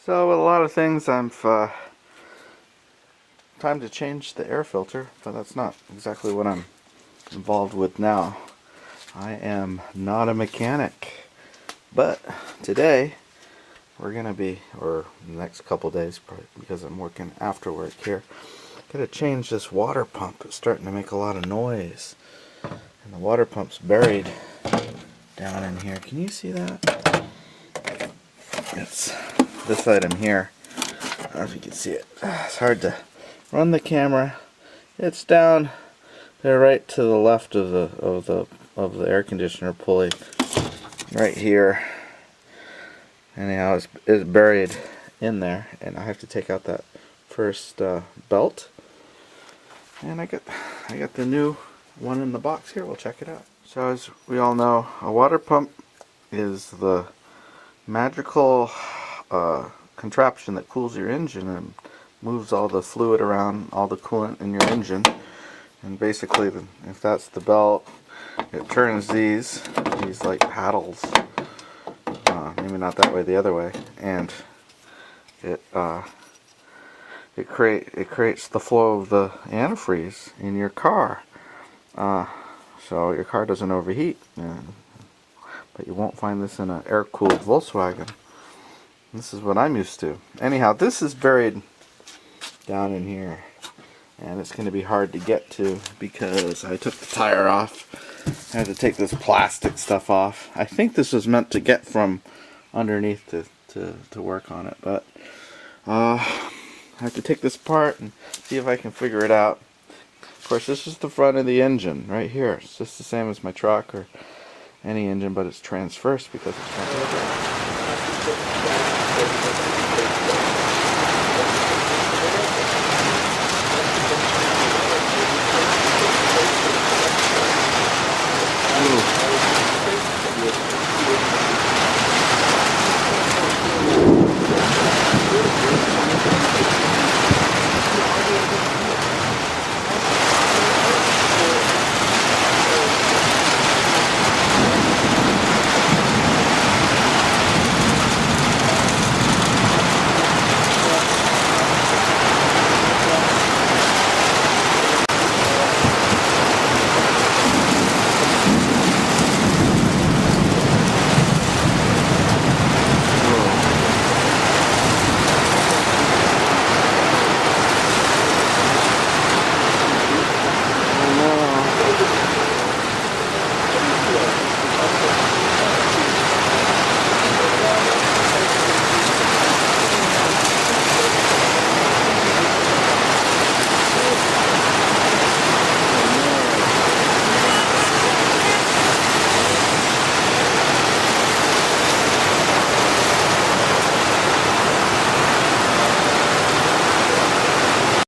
So with a lot of things, time to change the air filter, but that's not exactly what I'm involved with now. I am not a mechanic, but today we're gonna be, or the next couple days, probably because I'm working after work here, gonna change this water pump. It's starting to make a lot of noise, and the water pump's buried down in here. Can you see that? It's this item here. I don't know if you can see it. It's hard to run the camera. It's down there, right to the left of the air conditioner pulley, right here. Anyhow, it's buried in there, and I have to take out that first belt. And I got the new one in the box here. We'll check it out. So as we all know, a water pump is the magical contraption that cools your engine and moves all the fluid around, all the coolant in your engine. And basically, if that's the belt, it turns these like paddles. Maybe not that way, the other way, and it creates the flow of the antifreeze in your car, so your car doesn't overheat. But you won't find this in an air-cooled Volkswagen. This is what I'm used to. Anyhow, this is buried down in here, and it's going to be hard to get to because I took the tire off. I had to take this plastic stuff off. I think this was meant to get from underneath to work on it, but I have to take this apart and see if I can figure it out. Of course, this is the front of the engine right here. It's just the same as my truck or any engine, but it's transverse because it's transverse.